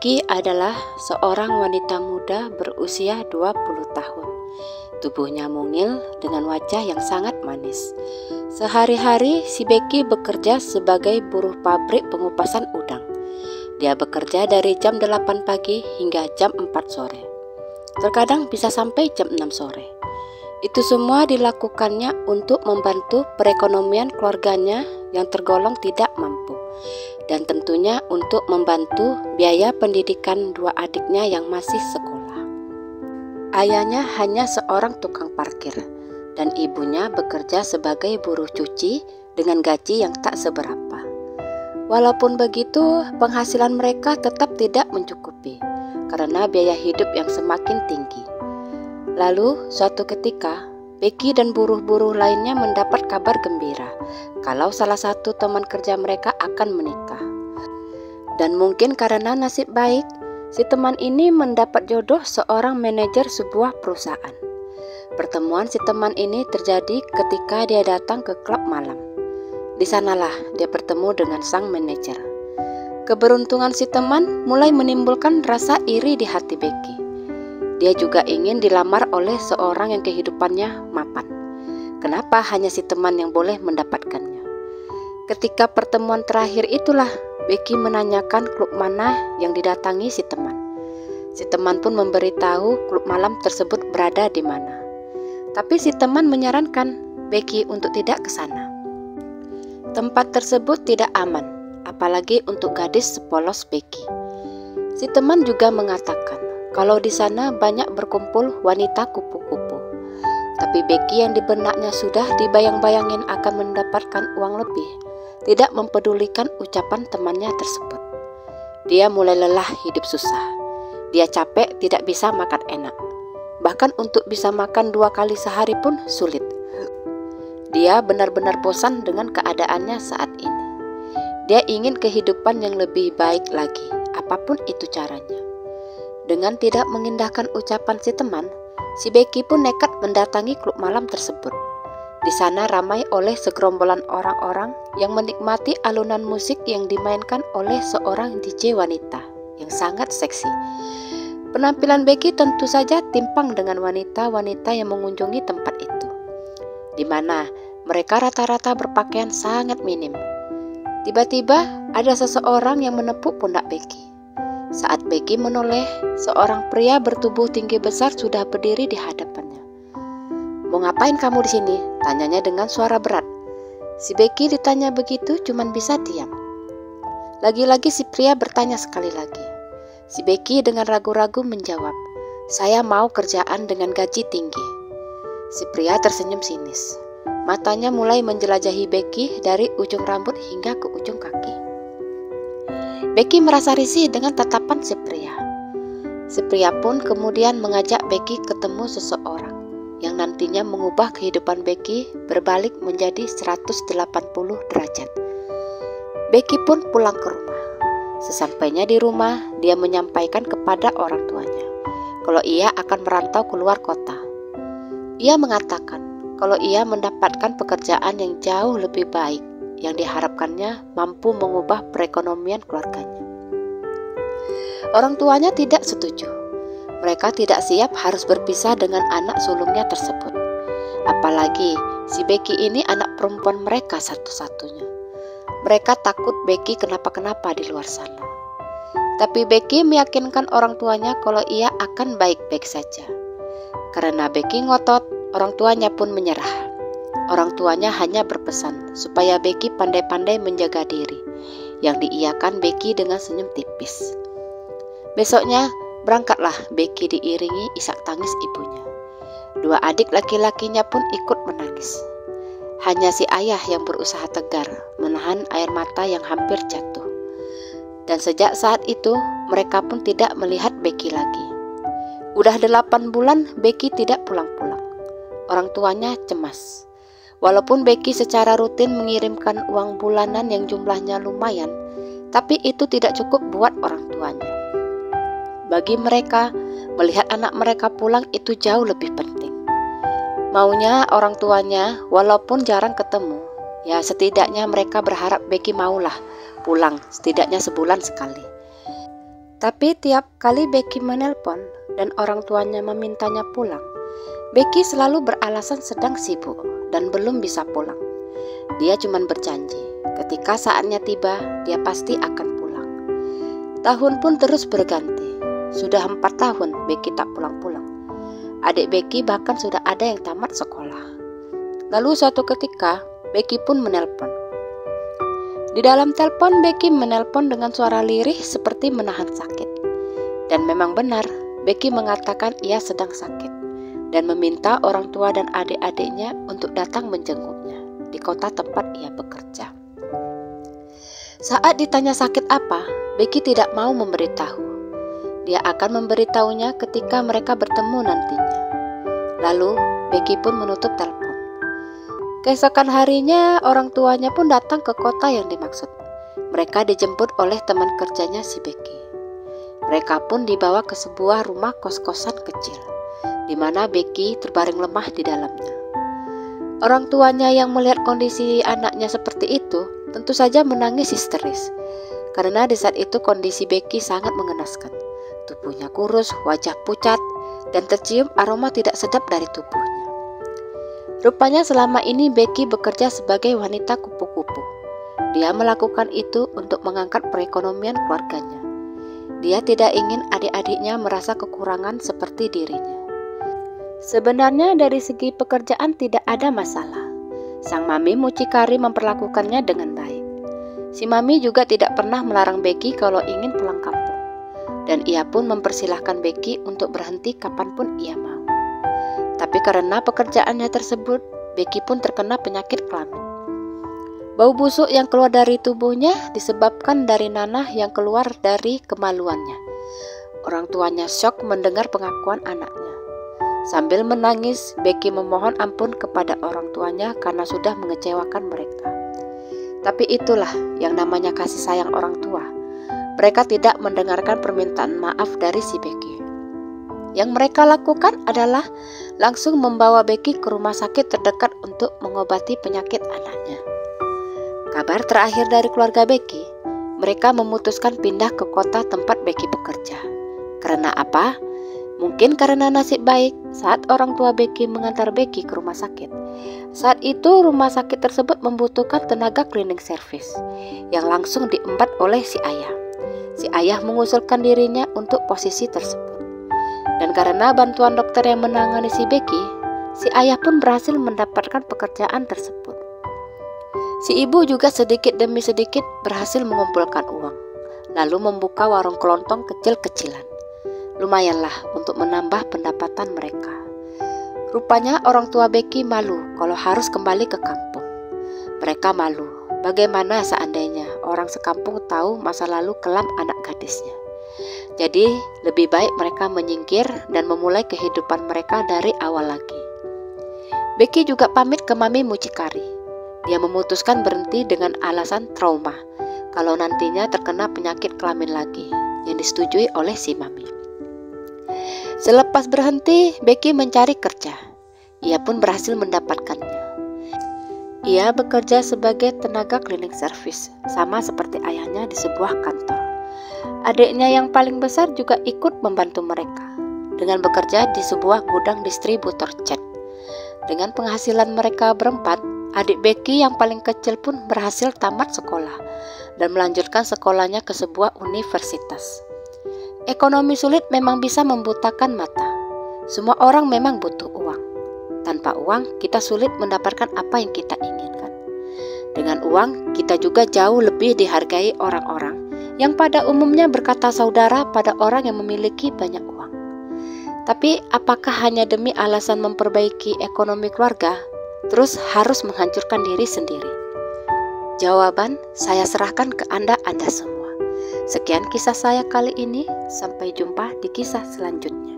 Becky adalah seorang wanita muda berusia 20 tahun. Tubuhnya mungil dengan wajah yang sangat manis. Sehari-hari si Becky bekerja sebagai buruh pabrik pengupasan udang. Dia bekerja dari jam 8 pagi hingga jam 4 sore. Terkadang bisa sampai jam 6 sore. Itu semua dilakukannya untuk membantu perekonomian keluarganya yang tergolong tidak mampu. Dan tentunya untuk membantu biaya pendidikan dua adiknya yang masih sekolah. Ayahnya hanya seorang tukang parkir dan ibunya bekerja sebagai buruh cuci dengan gaji yang tak seberapa. Walaupun begitu, penghasilan mereka tetap tidak mencukupi karena biaya hidup yang semakin tinggi. Lalu suatu ketika, Becky dan buruh-buruh lainnya mendapat kabar gembira kalau salah satu teman kerja mereka akan menikah. Dan mungkin karena nasib baik, si teman ini mendapat jodoh seorang manajer sebuah perusahaan. Pertemuan si teman ini terjadi ketika dia datang ke klub malam. Di sanalah dia bertemu dengan sang manajer. Keberuntungan si teman mulai menimbulkan rasa iri di hati Becky. Dia juga ingin dilamar oleh seorang yang kehidupannya mapan. Kenapa hanya si teman yang boleh mendapatkannya? Ketika pertemuan terakhir itulah Becky menanyakan klub mana yang didatangi si teman. Si teman pun memberitahu klub malam tersebut berada di mana. Tapi si teman menyarankan Becky untuk tidak ke sana. Tempat tersebut tidak aman, apalagi untuk gadis sepolos Becky. Si teman juga mengatakan kalau di sana banyak berkumpul wanita kupu-kupu. Tapi Becky yang di benaknya sudah dibayang-bayangin akan mendapatkan uang lebih, tidak mempedulikan ucapan temannya tersebut. Dia mulai lelah hidup susah. Dia capek tidak bisa makan enak. Bahkan untuk bisa makan 2 kali sehari pun sulit. Dia benar-benar bosan dengan keadaannya saat ini. Dia ingin kehidupan yang lebih baik lagi, apapun itu caranya. Dengan tidak mengindahkan ucapan si teman, si Becky pun nekat mendatangi klub malam tersebut. Di sana ramai oleh segerombolan orang-orang yang menikmati alunan musik yang dimainkan oleh seorang DJ wanita yang sangat seksi. Penampilan Becky tentu saja timpang dengan wanita-wanita yang mengunjungi tempat itu, di mana mereka rata-rata berpakaian sangat minim. Tiba-tiba ada seseorang yang menepuk pundak Becky. Saat Becky menoleh, seorang pria bertubuh tinggi besar sudah berdiri di hadapannya. "Mau ngapain kamu di sini?" tanyanya dengan suara berat. Si Becky ditanya begitu cuman bisa diam. Lagi-lagi si pria bertanya sekali lagi. Si Becky dengan ragu-ragu menjawab, "Saya mau kerjaan dengan gaji tinggi." Si pria tersenyum sinis. Matanya mulai menjelajahi Becky dari ujung rambut hingga ke ujung kaki. Becky merasa risih dengan tatapan si pria. Si pria pun kemudian mengajak Becky ketemu seseorang yang nantinya mengubah kehidupan Becky berbalik menjadi 180 derajat. Becky pun pulang ke rumah. Sesampainya di rumah, dia menyampaikan kepada orang tuanya kalau ia akan merantau keluar kota. Ia mengatakan kalau ia mendapatkan pekerjaan yang jauh lebih baik yang diharapkannya mampu mengubah perekonomian keluarganya. Orang tuanya tidak setuju. Mereka tidak siap harus berpisah dengan anak sulungnya tersebut. Apalagi si Becky ini anak perempuan mereka satu-satunya. Mereka takut Becky kenapa-kenapa di luar sana. Tapi Becky meyakinkan orang tuanya kalau ia akan baik-baik saja. Karena Becky ngotot, orang tuanya pun menyerah. Orang tuanya hanya berpesan supaya Becky pandai-pandai menjaga diri, yang diiyakan Becky dengan senyum tipis. Besoknya, berangkatlah Becky diiringi isak tangis ibunya. 2 adik laki-lakinya pun ikut menangis. Hanya si ayah yang berusaha tegar, menahan air mata yang hampir jatuh. Dan sejak saat itu, mereka pun tidak melihat Becky lagi. Udah 8 bulan Becky tidak pulang-pulang. Orang tuanya cemas. Walaupun Becky secara rutin mengirimkan uang bulanan yang jumlahnya lumayan, tapi itu tidak cukup buat orang tuanya. Bagi mereka, melihat anak mereka pulang itu jauh lebih penting. Maunya orang tuanya, walaupun jarang ketemu, ya setidaknya mereka berharap Becky maulah pulang setidaknya sebulan sekali. Tapi tiap kali Becky menelpon dan orang tuanya memintanya pulang, Becky selalu beralasan sedang sibuk dan belum bisa pulang. Dia cuma berjanji, ketika saatnya tiba, dia pasti akan pulang. Tahun pun terus berganti. Sudah 4 tahun Becky tak pulang-pulang. Adik Becky bahkan sudah ada yang tamat sekolah. Lalu suatu ketika, Becky pun menelpon. Di dalam telepon, Becky menelpon dengan suara lirih seperti menahan sakit. Dan memang benar, Becky mengatakan ia sedang sakit dan meminta orang tua dan adik-adiknya untuk datang menjenguknya di kota tempat ia bekerja. Saat ditanya sakit apa, Becky tidak mau memberitahu. Dia akan memberitahunya ketika mereka bertemu nantinya. Lalu, Becky pun menutup telepon. Keesokan harinya, orang tuanya pun datang ke kota yang dimaksud. Mereka dijemput oleh teman kerjanya si Becky. Mereka pun dibawa ke sebuah rumah kos-kosan kecil, di mana Becky terbaring lemah di dalamnya. Orang tuanya yang melihat kondisi anaknya seperti itu, tentu saja menangis histeris. Karena di saat itu kondisi Becky sangat mengenaskan. Tubuhnya kurus, wajah pucat, dan tercium aroma tidak sedap dari tubuhnya. Rupanya selama ini Becky bekerja sebagai wanita kupu-kupu. Dia melakukan itu untuk mengangkat perekonomian keluarganya. Dia tidak ingin adik-adiknya merasa kekurangan seperti dirinya. Sebenarnya dari segi pekerjaan tidak ada masalah. Sang mami mucikari memperlakukannya dengan baik. Si mami juga tidak pernah melarang Becky kalau ingin pulang kampung. Dan ia pun mempersilahkan Becky untuk berhenti kapanpun ia mau. Tapi karena pekerjaannya tersebut, Becky pun terkena penyakit kelamin. Bau busuk yang keluar dari tubuhnya disebabkan dari nanah yang keluar dari kemaluannya. Orang tuanya syok mendengar pengakuan anaknya. Sambil menangis, Becky memohon ampun kepada orang tuanya karena sudah mengecewakan mereka. Tapi itulah yang namanya kasih sayang orang tua. Mereka tidak mendengarkan permintaan maaf dari si Becky. Yang mereka lakukan adalah langsung membawa Becky ke rumah sakit terdekat untuk mengobati penyakit anaknya. Kabar terakhir dari keluarga Becky, mereka memutuskan pindah ke kota tempat Becky bekerja. Karena apa? Mungkin karena nasib baik saat orang tua Becky mengantar Becky ke rumah sakit. Saat itu rumah sakit tersebut membutuhkan tenaga cleaning service yang langsung diembat oleh si ayah. Si ayah mengusulkan dirinya untuk posisi tersebut. Dan karena bantuan dokter yang menangani si Becky, si ayah pun berhasil mendapatkan pekerjaan tersebut. Si ibu juga sedikit demi sedikit berhasil mengumpulkan uang, lalu membuka warung kelontong kecil-kecilan. Lumayanlah untuk menambah pendapatan mereka. Rupanya orang tua Becky malu kalau harus kembali ke kampung. Mereka malu, bagaimana seandainya orang sekampung tahu masa lalu kelam anak gadisnya. Jadi lebih baik mereka menyingkir dan memulai kehidupan mereka dari awal lagi. Becky juga pamit ke mami mucikari. Dia memutuskan berhenti dengan alasan trauma kalau nantinya terkena penyakit kelamin lagi yang disetujui oleh si mami. Selepas berhenti, Becky mencari kerja. Ia pun berhasil mendapatkannya. Ia bekerja sebagai tenaga cleaning service, sama seperti ayahnya di sebuah kantor. Adiknya yang paling besar juga ikut membantu mereka dengan bekerja di sebuah gudang distributor cat. Dengan penghasilan mereka berempat, adik Becky yang paling kecil pun berhasil tamat sekolah dan melanjutkan sekolahnya ke sebuah universitas. Ekonomi sulit memang bisa membutakan mata. Semua orang memang butuh uang. Tanpa uang, kita sulit mendapatkan apa yang kita inginkan. Dengan uang, kita juga jauh lebih dihargai orang-orang yang pada umumnya berkata saudara pada orang yang memiliki banyak uang. Tapi apakah hanya demi alasan memperbaiki ekonomi keluarga, terus harus menghancurkan diri sendiri? Jawaban saya serahkan ke Anda semua. Sekian kisah saya kali ini, sampai jumpa di kisah selanjutnya.